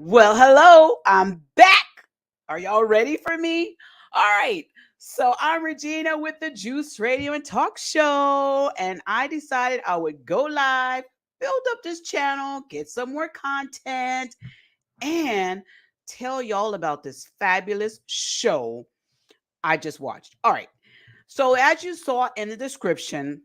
Well, hello, I'm back. Are y'all ready for me? All right. So I'm Regina with the Juice Radio and Talk Show, and I decided I would go live, build up this channel, get some more content, and tell y'all about this fabulous show I just watched. All right. So, as you saw in the description,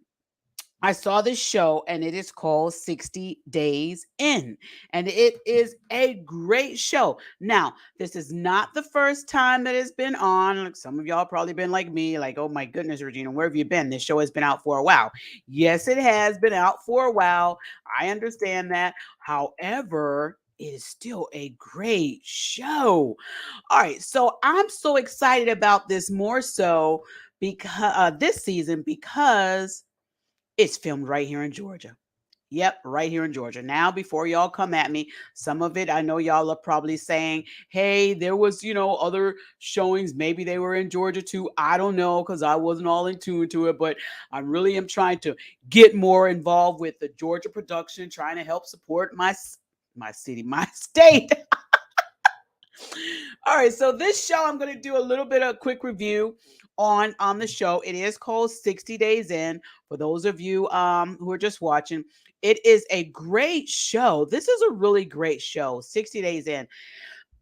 I saw this show and it is called 60 Days In. And it is a great show. Now, this is not the first time that it's been on. Like some of y'all probably been like me, like, oh my goodness, Regina, where have you been? This show has been out for a while. Yes, it has been out for a while. I understand that. However, it is still a great show. All right, so I'm so excited about this more so because this season because it's filmed right here in Georgia. Yep, right here in Georgia. Now, before y'all come at me, some of it I know y'all are probably saying, hey, there was, other showings. Maybe they were in Georgia too. I don't know because I wasn't all in tune to it, but I really am trying to get more involved with the Georgia production, trying to help support my city, my state. All right, so this show I'm going to do a little bit of quick review on the show. It is called 60 Days In. For those of you who are just watching, it is a great show. This is a really great show, 60 Days In.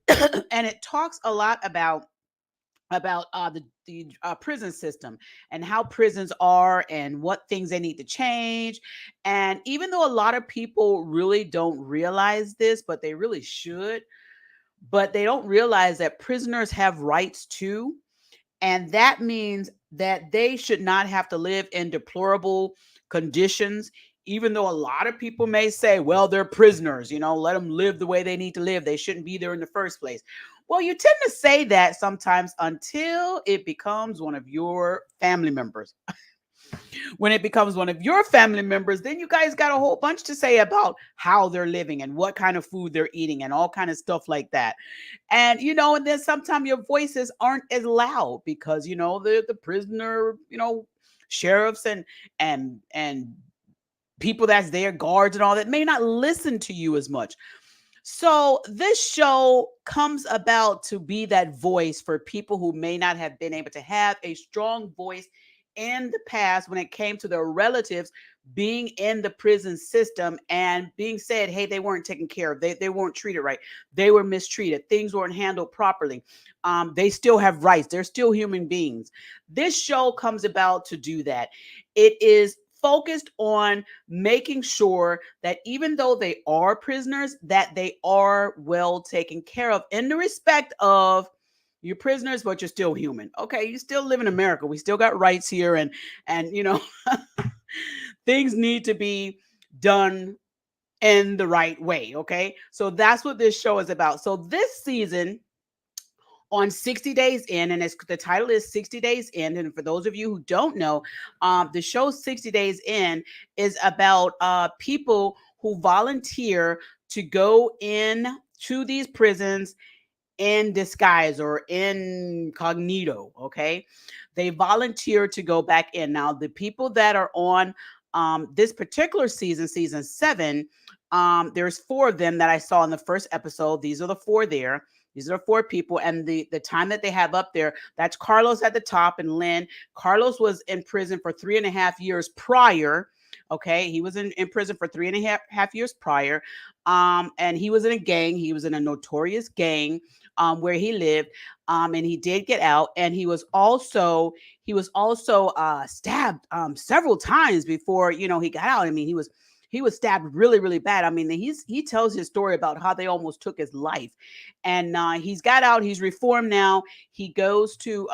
And it talks a lot about the prison system and how prisons are and what things they need to change. And even though a lot of people really don't realize this, but they really should, but they don't realize that prisoners have rights too. And that means that they should not have to live in deplorable conditions, even though a lot of people may say, well, they're prisoners, let them live the way they need to live. They shouldn't be there in the first place. Well, you tend to say that sometimes until it becomes one of your family members. When it becomes one of your family members, then you guys got a whole bunch to say about how they're living and what kind of food they're eating and all kind of stuff like that. And and then sometimes your voices aren't as loud because the prisoner, sheriffs and people that's there, guards and all that, may not listen to you as much. So this show comes about to be that voice for people who may not have been able to have a strong voice in the past when it came to their relatives being in the prison system and being said, hey, they weren't taken care of. They weren't treated right. They were mistreated. Things weren't handled properly. They still have rights. They're still human beings. This show comes about to do that. It is focused on making sure that even though they are prisoners, that they are well taken care of in the respect of you're prisoners, but you're still human. Okay, you still live in America. We still got rights here, and things need to be done in the right way. Okay, so that's what this show is about. So this season on 60 Days In, and the title is 60 Days In. And for those of you who don't know, the show 60 Days In is about people who volunteer to go in to these prisons in disguise or incognito. Okay, they volunteer to go back in. Now, the people that are on this particular season, season 7, there's 4 of them that I saw in the first episode. These are the 4 there. These are 4 people, and the time that they have up there, that's Carlos at the top and Lynn. Carlos was in prison for 3.5 years prior. Okay, he was in prison for 3.5 years prior, and he was in a gang. He was in a notorious gang where he lived, and he did get out. And he was also stabbed several times before he got out. I mean, he was stabbed really, really bad. I mean, he tells his story about how they almost took his life, and he's got out. He's reformed now. He goes to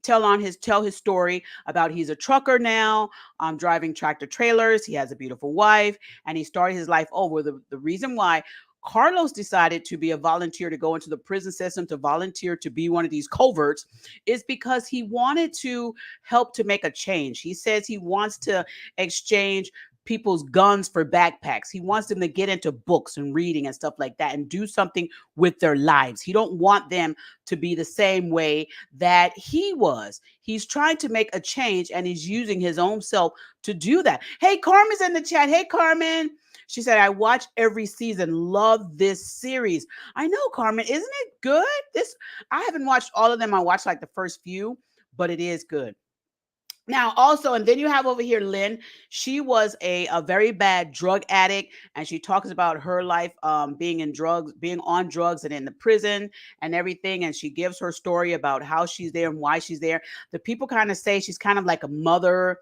tell his story about he's a trucker now, driving tractor trailers. He has a beautiful wife, and he started his life over. The reason why Carlos decided to be a volunteer to go into the prison system, to volunteer to be one of these coverts, is because he wanted to help to make a change. He says he wants to exchange people's guns for backpacks. He wants them to get into books and reading and stuff like that and do something with their lives. He don't want them to be the same way that he was. He's trying to make a change, and he's using his own self to do that. Hey, Carmen's in the chat. Hey, Carmen. She said, I watch every season. Love this series. I know, Carmen. Isn't it good? This I haven't watched all of them. I watched like the first few, but it is good. Now, also, and then you have over here Lynn. She was a very bad drug addict, and she talks about her life being in drugs, being on drugs, and in the prison and everything. And she gives her story about how she's there and why she's there. The people kind of say she's kind of like a mother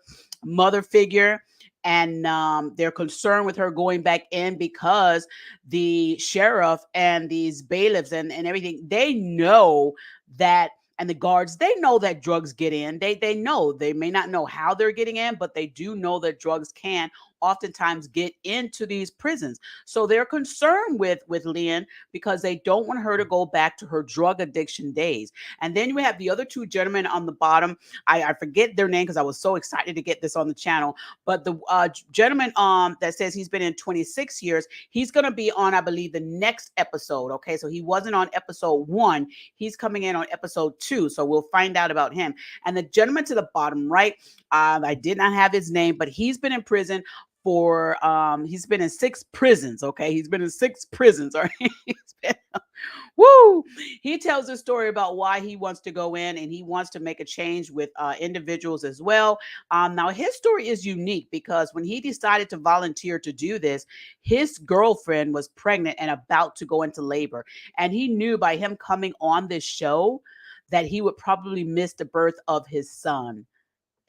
figure. And they're concerned with her going back in because the sheriff and these bailiffs and everything, they know that, and the guards, they know that drugs get in. They know, they may not know how they're getting in, but they do know that drugs can oftentimes get into these prisons. So they're concerned with Lynn because they don't want her to go back to her drug addiction days. And then you have the other two gentlemen on the bottom. I forget their name because I was so excited to get this on the channel. But the gentleman that says he's been in 26 years, he's going to be on, I believe, the next episode. Okay, so he wasn't on episode 1. He's coming in on episode 2. So we'll find out about him. And the gentleman to the bottom right, I did not have his name, but he's been in prison for he's been in 6 prisons. Okay, he's been in 6 prisons. All right. He's been, woo, he tells a story about why he wants to go in and he wants to make a change with individuals as well. Now his story is unique because when he decided to volunteer to do this, his girlfriend was pregnant and about to go into labor, and he knew by him coming on this show that he would probably miss the birth of his son.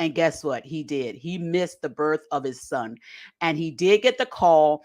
And guess what? He did. He missed the birth of his son. And he did get the call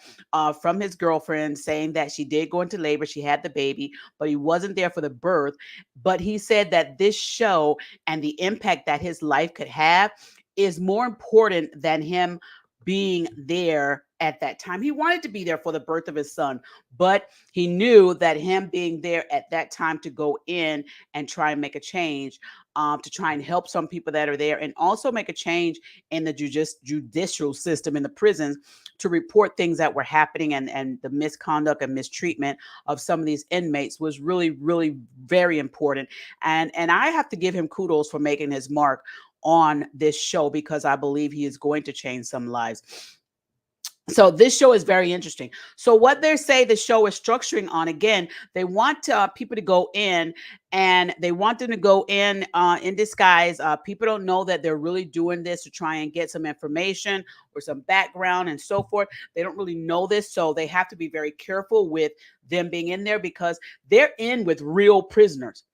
from his girlfriend saying that she did go into labor. She had the baby, but he wasn't there for the birth. But he said that this show and the impact that his life could have is more important than him being there at that time. He wanted to be there for the birth of his son, but he knew that him being there at that time to go in and try and make a change, to try and help some people that are there, and also make a change in the judicial system in the prisons to report things that were happening, and the misconduct and mistreatment of some of these inmates was really, really very important. And I have to give him kudos for making his mark on this show because I believe he is going to change some lives. So this show is very interesting. So what they say the show is structuring on, again, they want people to go in, and they want them to go in disguise. People don't know that they're really doing this to try and get some information or some background and so forth. They don't really know this, so they have to be very careful with them being in there because they're in with real prisoners.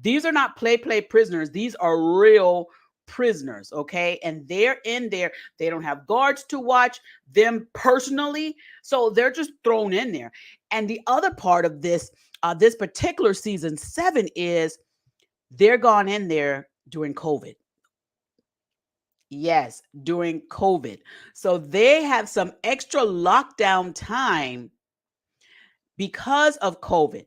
These are not play prisoners. These are real prisoners, okay? And they're in there. They don't have guards to watch them personally, so they're just thrown in there. And the other part of this, this particular season 7, is they're gone in there during COVID. Yes, during COVID. So they have some extra lockdown time because of COVID.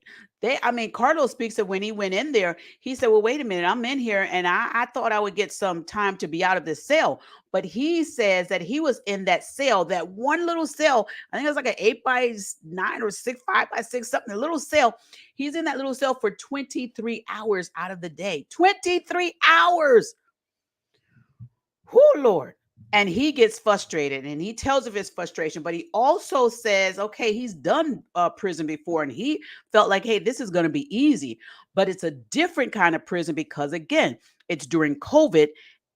I mean, Carlos speaks of when he went in there, he said, well, wait a minute, I'm in here and I thought I would get some time to be out of this cell. But he says that he was in that cell, that one little cell. I think it was like an 8x9 or 5x6, something, a little cell. He's in that little cell for 23 hours out of the day. 23 hours. Whoo, Lord. And he gets frustrated and he tells of his frustration, but he also says, okay, he's done prison before and he felt like, hey, this is going to be easy. But it's a different kind of prison because, again, it's during COVID.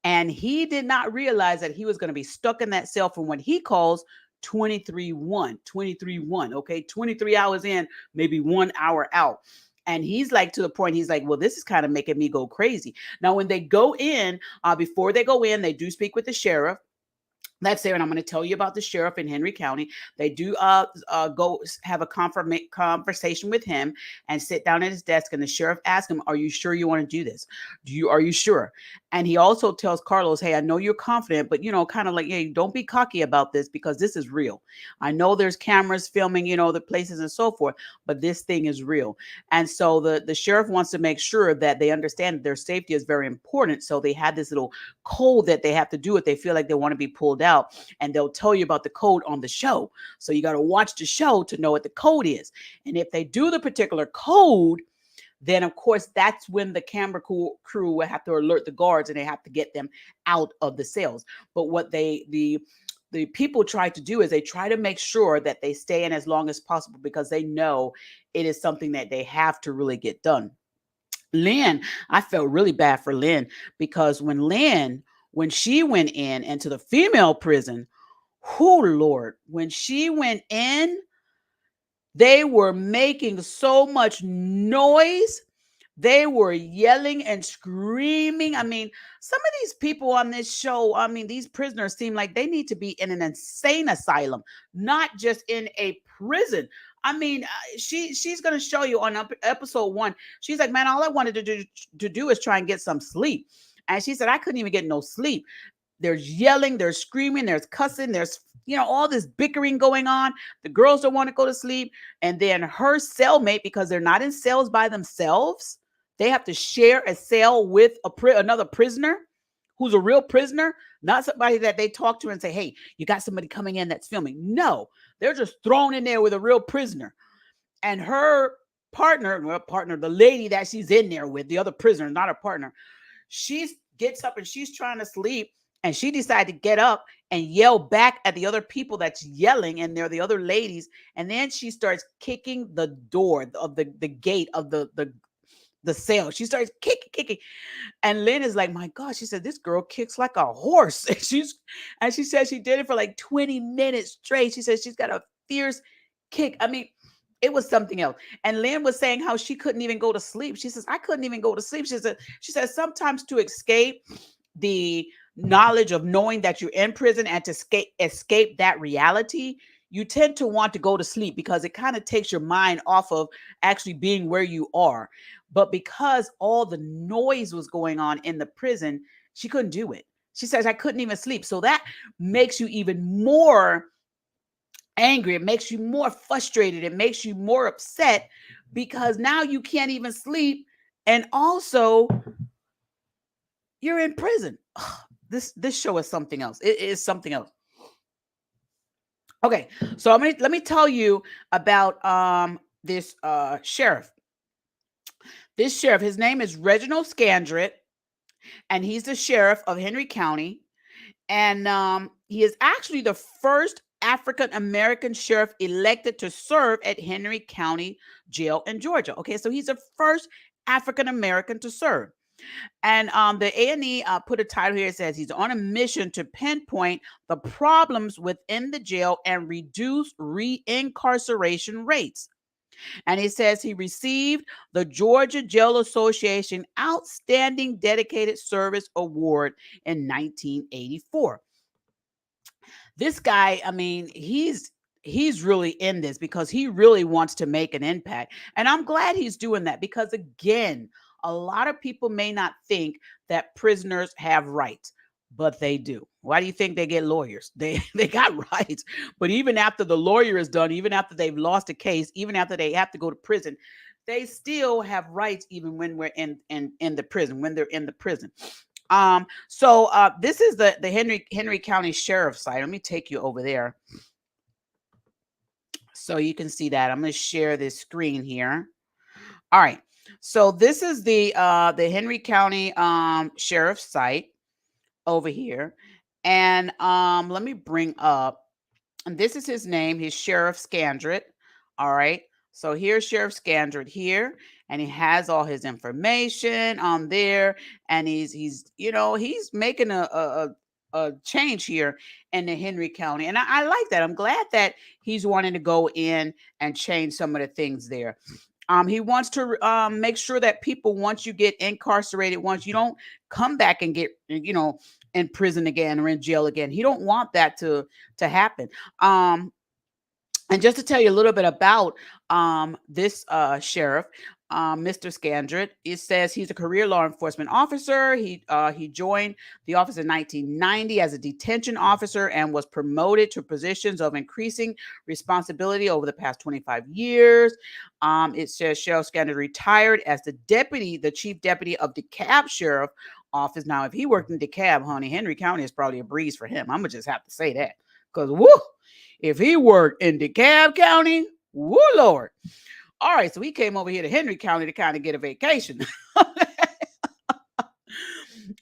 And he did not realize that he was going to be stuck in that cell from what he calls 23-1, 23-1. Okay, 23 hours in, maybe 1 hour out. And he's like, to the point, he's like, well, this is kind of making me go crazy. Now, when they go in, before they go in, they do speak with the sheriff. That's there, and I'm going to tell you about the sheriff in Henry County. They do go have a conversation with him and sit down at his desk, and the sheriff asks him, are you sure you want to do this? Are you sure? And he also tells Carlos, hey, I know you're confident, but, kind of like, hey, don't be cocky about this because this is real. I know there's cameras filming, the places and so forth, but this thing is real. And so the sheriff wants to make sure that they understand that their safety is very important. So they have this little code that they have to do if they feel like they want to be pulled out, and they'll tell you about the code on the show. So you got to watch the show to know what the code is. And if they do the particular code, then of course that's when the camera crew will have to alert the guards and they have to get them out of the cells. But what the the people try to do is they try to make sure that they stay in as long as possible because they know it is something that they have to really get done. Lynn, I felt really bad for Lynn because when she went in into the female prison, who Lord, when she went in, they were making so much noise. They were yelling and screaming. I mean, some of these people on this show, I mean, these prisoners seem like they need to be in an insane asylum, not just in a prison. I mean, she's going to show you on episode 1. She's like, "Man, all I wanted to do is try and get some sleep." And she said, "I couldn't even get no sleep. There's yelling, there's screaming, there's cussing, there's all this bickering going on. The girls don't want to go to sleep, and then her cellmate, because they're not in cells by themselves, they have to share a cell with another prisoner who's a real prisoner, not somebody that they talk to and say, 'Hey, you got somebody coming in that's filming.' No, they're just thrown in there with a real prisoner. And her partner, the lady that she's in there with, the other prisoner, not her partner, she gets up and she's trying to sleep, and she decided to get up and yell back at the other people that's yelling, and they're the other ladies. And then she starts kicking the door of the gate of the cell. She starts kicking. And Lynn is like, "My God," she said, "this girl kicks like a horse." And she said she did it for like 20 minutes straight. She said she's got a fierce kick. I mean, it was something else. And Lynn was saying how she couldn't even go to sleep. She says, "I couldn't even go to sleep." She said sometimes to escape the knowledge of knowing that you're in prison and to escape that reality, you tend to want to go to sleep because it kind of takes your mind off of actually being where you are. But because all the noise was going on in the prison, she couldn't do it. She says, "I couldn't even sleep." So that makes you even more angry. It makes you more frustrated. It makes you more upset because now you can't even sleep. And also, you're in prison. This show is something else. It is something else. Okay, so let me tell you about this sheriff. This sheriff, his name is Reginald Scandrett, and he's the sheriff of Henry County. And he is actually the first African American sheriff elected to serve at Henry County Jail in Georgia. Okay, so he's the first African American to serve. And the A&E put a title here. It says he's on a mission to pinpoint the problems within the jail and reduce reincarceration rates. And it says he received the Georgia Jail Association Outstanding Dedicated Service Award in 1984. This guy, I mean, he's really in this because he really wants to make an impact. And I'm glad he's doing that because, again, a lot of people may not think that prisoners have rights, but they do. Why do you think they get lawyers? They got rights. But even after the lawyer is done, even after they've lost a case, even after they have to go to prison, they still have rights even when we're in the prison, when they're in the prison. So this is the Henry County Sheriff's site. Let me take you over there so you can see that. I'm going to share this screen here. All right. So this is the Henry County Sheriff's site over here. And let me bring up, and this is his name, his Sheriff Scandrett. All right. So here's Sheriff Scandrett here, and he has all his information on there, and he's making a change here in the Henry County. And I like that. I'm glad that he's wanting to go in and change some of the things there. He wants to make sure that people, once you get incarcerated, once you don't come back and get, in prison again or in jail again, he don't want that to happen. And just to tell you a little bit about this sheriff, Mr. Scandrett, it says he's a career law enforcement officer. He joined the office in 1990 as a detention officer and was promoted to positions of increasing responsibility over the past 25 years. It says Sheriff Scandrett retired as the chief deputy of DeKalb Sheriff Office. Now, if he worked in DeKalb, honey, Henry County is probably a breeze for him. I'm gonna just have to say that because woo. If he worked in DeKalb County, woo, Lord. All right, so he came over here to Henry County to kind of get a vacation.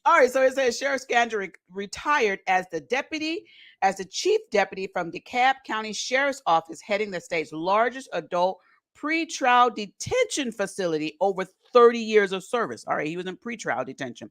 All right, so it says Sheriff Scandrett retired as the deputy as the chief deputy from DeKalb County Sheriff's Office, heading the state's largest adult pretrial detention facility over 30 years of service. All right, he was in pretrial detention.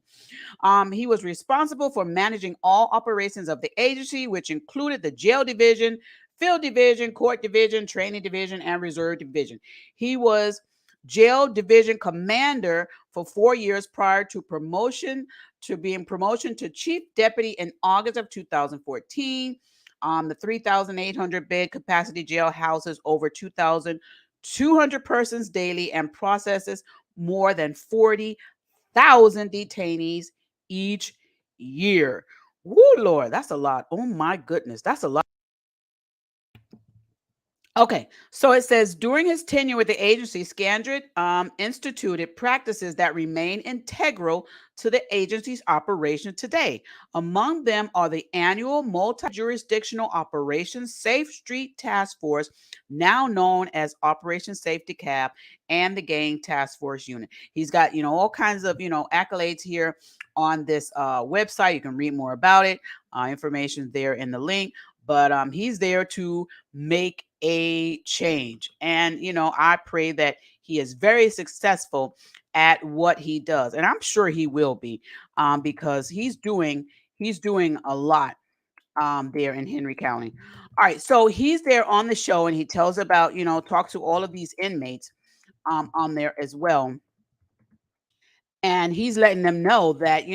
He was responsible for managing all operations of the agency, which included the jail division, field division, court division, training division, and reserve division. He was jail division commander for 4 years prior to promotion to chief deputy in August of 2014. The 3,800 bed capacity jail houses over 2,200 persons daily and processes more than 40,000 detainees each year. Woo, Lord, that's a lot. Oh my goodness, that's a lot. Okay, so it says during his tenure with the agency, Scandrett instituted practices that remain integral to the agency's operation today. Among them are the annual multi-jurisdictional Operation Safe Street Task Force, now known as Operation Safe DeKalb, and the Gang Task Force Unit. He's got, all kinds of, accolades here on this website. You can read more about it. Information there in the link. But he's there to make a change. And, I pray that he is very successful at what he does. And I'm sure he will be, because he's doing a lot there in Henry County. All right. So he's there on the show and he tells about, talk to all of these inmates on there as well. And he's letting them know that,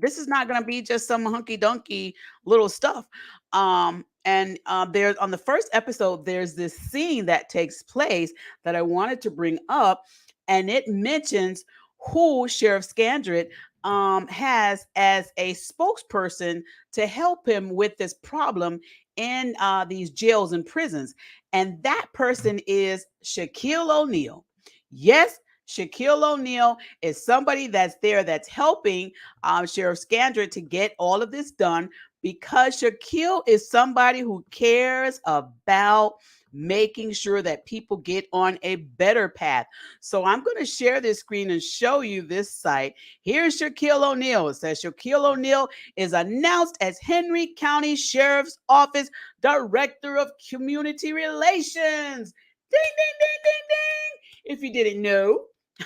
this is not going to be just some hunky dunky little stuff. And there's on the first episode, there's this scene that takes place that I wanted to bring up, and it mentions who Sheriff Scandrett has as a spokesperson to help him with this problem in these jails and prisons. And that person is Shaquille O'Neal. Yes, Shaquille O'Neal is somebody that's there that's helping Sheriff Scandrett to get all of this done, because Shaquille is somebody who cares about making sure that people get on a better path. So I'm going to share this screen and show you this site. Here's Shaquille O'Neal. It says Shaquille O'Neal is announced as Henry County Sheriff's Office Director of Community Relations. Ding, ding, ding, ding, ding. If you didn't know.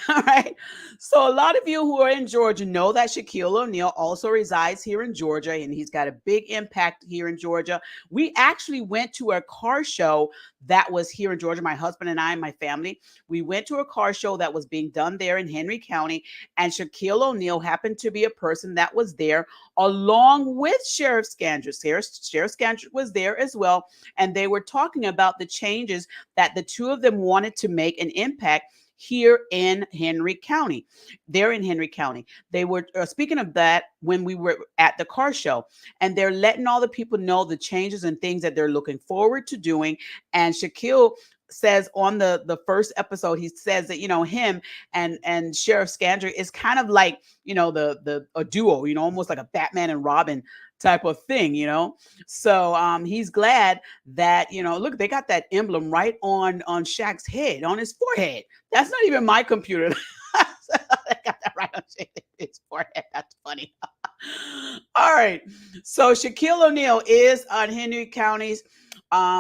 All right. So a lot of you who are in Georgia know that Shaquille O'Neal also resides here in Georgia, and he's got a big impact here in Georgia. We actually went to a car show that was here in Georgia. My husband and I and my family, we went to a car show that was being done there in Henry County, and Shaquille O'Neal happened to be a person that was there along with Sheriff Scandrett. Sheriff Scandrett was there as well, and they were talking about the changes that the two of them wanted to make an impact here in Henry County. They're in Henry County. They were speaking of that when we were at the car show, and they're letting all the people know the changes and things that they're looking forward to doing. And Shaquille says on the first episode, he says that him and Sheriff Scandrett is kind of like the a duo, almost like a Batman and Robin type of thing. So he's glad that look, they got that emblem right on Shaq's head, on his forehead. That's not even my computer. I got that right on his forehead. That's funny. All right, so Shaquille O'Neal is on Henry County's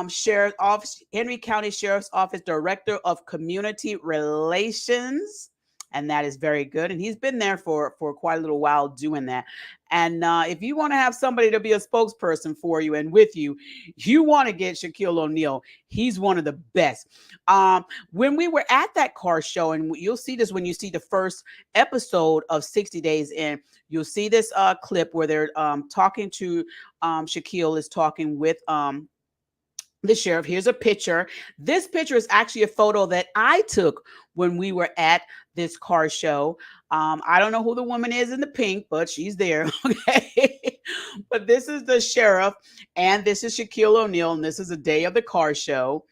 Sheriff's Office, Henry County Sheriff's Office Director of Community Relations, and that is very good. And he's been there for quite a little while doing that. And if you want to have somebody to be a spokesperson for you and with you, you want to get Shaquille O'Neal. He's one of the best. When we were at that car show, and you'll see this when you see the first episode of 60 Days In, you'll see this clip where they're talking to Shaquille is talking with the sheriff. Here's a picture. This picture is actually a photo that I took when we were at this car show. I don't know who the woman is in the pink, but she's there. Okay. But this is the sheriff, and this is Shaquille O'Neal, and this is the day of the car show.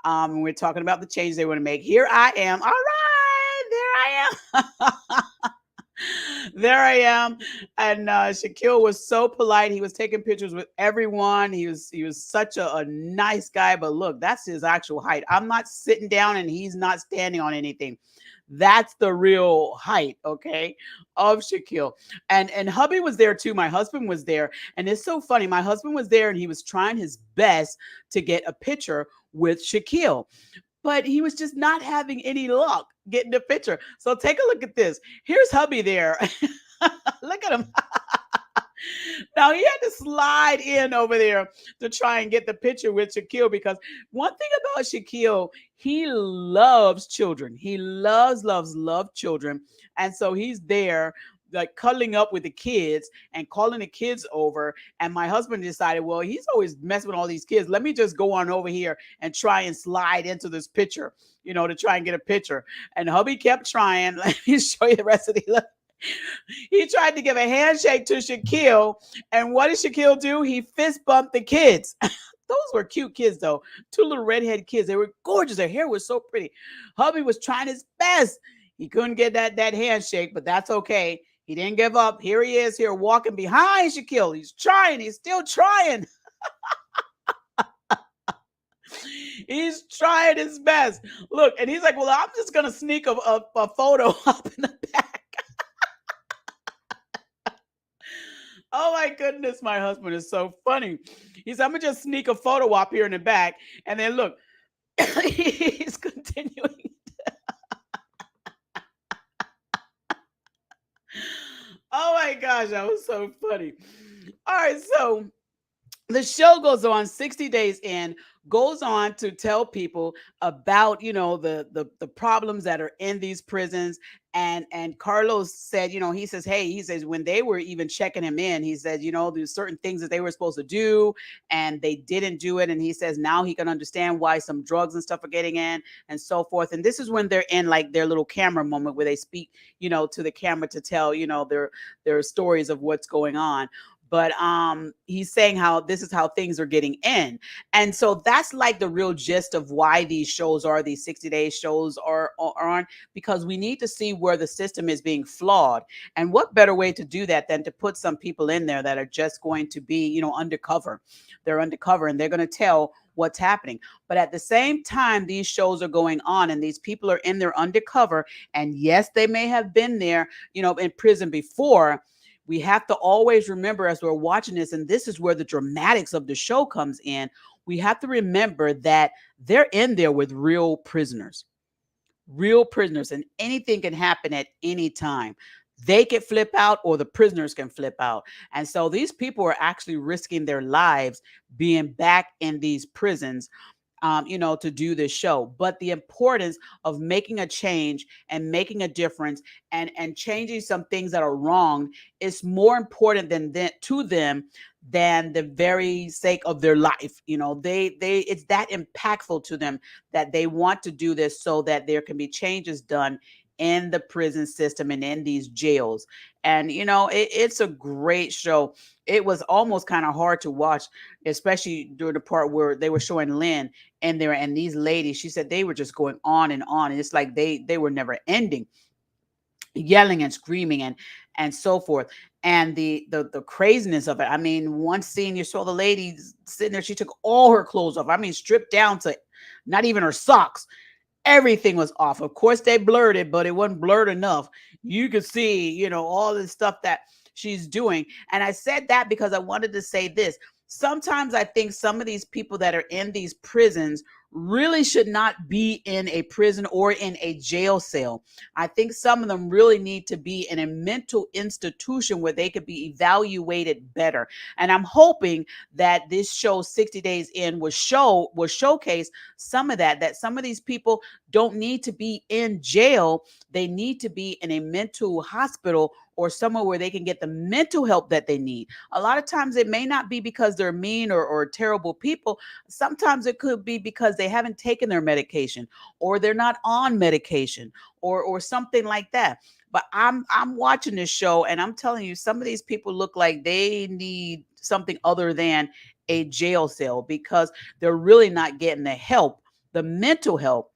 We're talking about the change they want to make. Here I am. All right, there I am. There I am. And Shaquille was so polite. He was taking pictures with everyone. He was such a nice guy. But look, that's his actual height. I'm not sitting down and he's not standing on anything. That's the real height, okay, of Shaquille. And hubby was there too. My husband was there. And it's so funny. My husband was there and he was trying his best to get a picture with Shaquille, but he was just not having any luck getting a picture. So take a look at this. Here's hubby there. Look at him. Now he had to slide in over there to try and get the picture with Shaquille, because one thing about Shaquille, he loves children. He loves children. And so he's there like cuddling up with the kids and calling the kids over. And my husband decided, well, he's always messing with all these kids. Let me just go on over here and try and slide into this picture, to try and get a picture. And hubby kept trying. Let me show you the rest of the. He tried to give a handshake to Shaquille, and what did Shaquille do? He fist bumped the kids. Those were cute kids, though. Two little redhead kids. They were gorgeous. Their hair was so pretty. Hubby was trying his best. He couldn't get that handshake, but that's okay. He didn't give up. Here he is, here walking behind Shaquille. He's trying. He's still trying. He's trying his best. Look, and he's like, well, I'm just going to sneak a photo up in the back. Oh my goodness, my husband is so funny. He said, I'm gonna just sneak a photo up here in the back. And then look, he's continuing. Oh my gosh, that was so funny. All right, so the show goes on 60 days in, goes on to tell people about the problems that are in these prisons. And Carlos said, he says, hey, he says, when they were even checking him in, he said, there's certain things that they were supposed to do and they didn't do it. And he says now he can understand why some drugs and stuff are getting in and so forth. And this is when they're in like their little camera moment where they speak to the camera to tell their stories of what's going on. But he's saying how this is how things are getting in. And so that's like the real gist of why these shows are, these 60-day shows are on, because we need to see where the system is being flawed. And what better way to do that than to put some people in there that are just going to be, undercover. They're undercover and they're going to tell what's happening. But at the same time, these shows are going on and these people are in there undercover. And yes, they may have been there, in prison before. We have to always remember as we're watching this, and this is where the dramatics of the show comes in. We have to remember that they're in there with real prisoners, and anything can happen at any time. They can flip out or the prisoners can flip out. And so these people are actually risking their lives being back in these prisons to do this show. But the importance of making a change and making a difference and changing some things that are wrong is more important than that to them than the very sake of their life. They it's that impactful to them that they want to do this so that there can be changes done in the prison system and in these jails. And it's a great show. It was almost kind of hard to watch, especially during the part where they were showing Lynn in there, and these ladies, she said they were just going on and on, and it's like they were never ending, yelling and screaming and so forth. And the craziness of it. I mean, one scene you saw the lady sitting there, she took all her clothes off. I mean, stripped down to not even her socks. Everything was off. Of course, they blurred it, but it wasn't blurred enough. You could see, all the stuff that she's doing. And I said that because I wanted to say this. Sometimes I think some of these people that are in these prisons really should not be in a prison or in a jail cell. I think some of them really need to be in a mental institution where they could be evaluated better. And I'm hoping that this show 60 Days In will showcase some of that some of these people don't need to be in jail. They need to be in a mental hospital or somewhere where they can get the mental help that they need. A lot of times it may not be because they're mean or terrible people. Sometimes it could be because they haven't taken their medication or they're not on medication or something like that. But I'm watching this show and I'm telling you, some of these people look like they need something other than a jail cell because they're really not getting the help, the mental help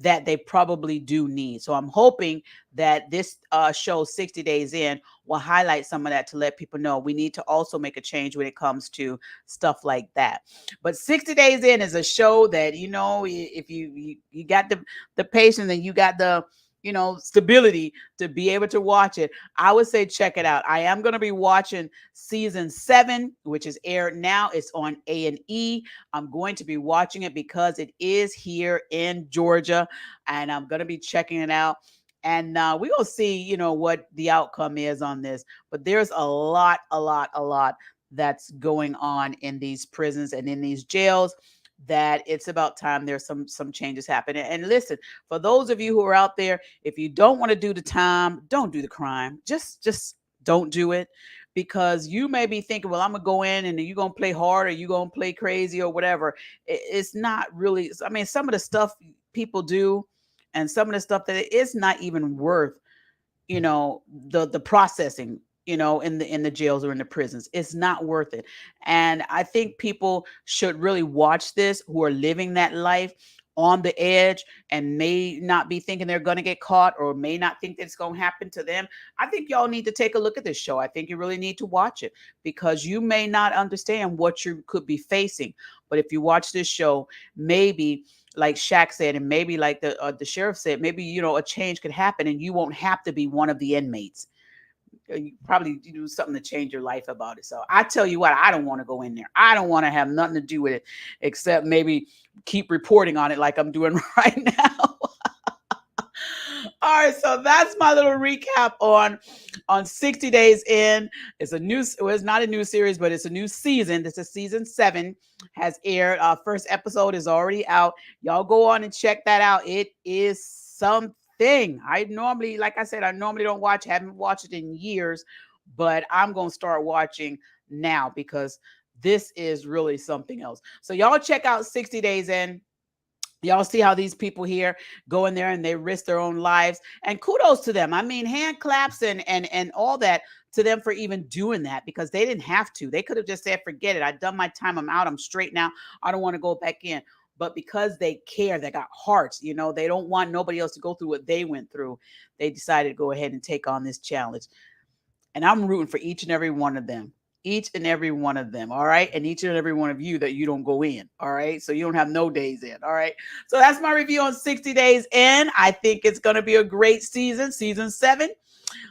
that they probably do need. So I'm hoping that this show 60 Days In will highlight some of that to let people know we need to also make a change when it comes to stuff like that. But 60 Days In is a show that, if you got the patience and you got the stability to be able to watch it, I would say check it out. I am going to be watching season 7, which is aired now. It's on A&E. I'm going to be watching it because it is here in Georgia, and I'm going to be checking it out. And we will see, what the outcome is on this. But there's a lot that's going on in these prisons and in these jails, that it's about time there's some changes happening. And listen, for those of you who are out there, if you don't want to do the time, don't do the crime. Just don't do it, because you may be thinking, well, I'm gonna go in and you're gonna play hard or you're gonna play crazy or whatever. It's not really. I mean, some of the stuff people do, and some of the stuff that it's not even worth, the processing, in the jails or in the prisons. It's not worth it. And I think people should really watch this, who are living that life on the edge and may not be thinking they're going to get caught, or may not think that it's going to happen to them. I think y'all need to take a look at this show. I think you really need to watch it, because you may not understand what you could be facing. But if you watch this show, maybe, like Shaq said, and maybe like the sheriff said, maybe, a change could happen and you won't have to be one of the inmates. You probably do something to change your life about it. So I tell you what, I don't want to go in there. I don't want to have nothing to do with it, except maybe keep reporting on it like I'm doing right now. All right, so that's my little recap on 60 Days In. It's it's not a new series, but it's a new season. This is season 7, has aired. First episode is already out. Y'all go on and check that out. It is something. Like I said, I normally don't watch, haven't watched it in years, but I'm gonna start watching now, because this is really something else. So y'all check out 60 Days In. Y'all see how these people here go in there and they risk their own lives, and kudos to them. I mean, hand claps and all that to them for even doing that, because they didn't have to. They could have just said, forget it, I've done my time, I'm out, I'm straight now, I don't want to go back in. But because they care, they got hearts, they don't want nobody else to go through what they went through. They decided to go ahead and take on this challenge. And I'm rooting for each and every one of them. Each and every one of them. All right. And each and every one of you that you don't go in. All right. So you don't have no days in. All right. So that's my review on 60 Days In. I think it's going to be a great season, season 7.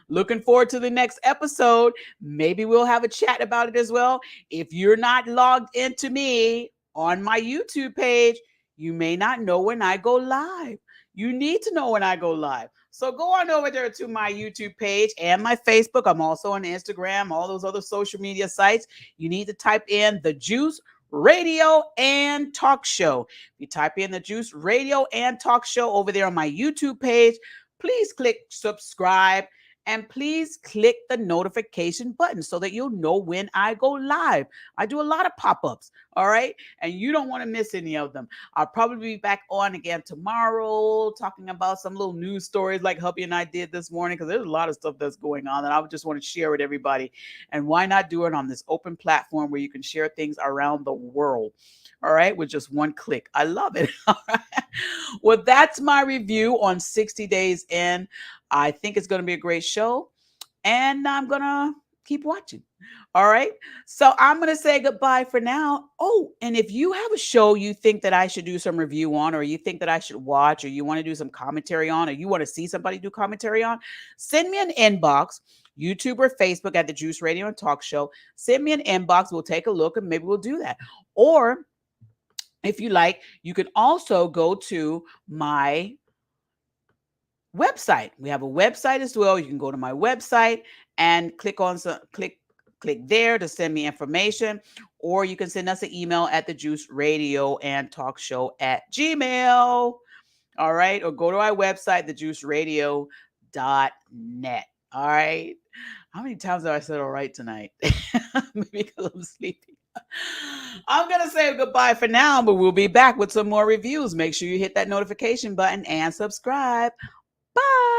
Looking forward to the next episode. Maybe we'll have a chat about it as well. If you're not logged into me on my YouTube page, you may not know when I go live. You need to know when I go live. So go on over there to my YouTube page and my Facebook. I'm also on Instagram, all those other social media sites. You need to type in The Juice Radio and Talk Show. If you type in The Juice Radio and Talk Show over there on my YouTube page, please click subscribe. And please click the notification button so that you'll know when I go live. I do a lot of pop-ups, all right? And you don't want to miss any of them. I'll probably be back on again tomorrow, talking about some little news stories like hubby and I did this morning, because there's a lot of stuff that's going on that I would just want to share with everybody. And why not do it on this open platform where you can share things around the world, all right, with just one click. I love it. All right. Well, that's my review on 60 Days In. I think it's going to be a great show, and I'm going to keep watching. All right. So I'm going to say goodbye for now. Oh, and if you have a show you think that I should do some review on, or you think that I should watch, or you want to do some commentary on, or you want to see somebody do commentary on, send me an inbox, YouTube or Facebook at The Juice Radio and Talk Show. Send me an inbox. We'll take a look and maybe we'll do that. Or if you like, you can also go to my website. We have a website as well. You can go to my website and click there to send me information, or you can send us an email at the Juice Radio and Talk Show at Gmail. All right. Or go to our website, thejuiceradio.net. All right. How many times have I said all right tonight? Maybe because I'm sleepy. I'm going to say goodbye for now, but we'll be back with some more reviews. Make sure you hit that notification button and subscribe. Bye.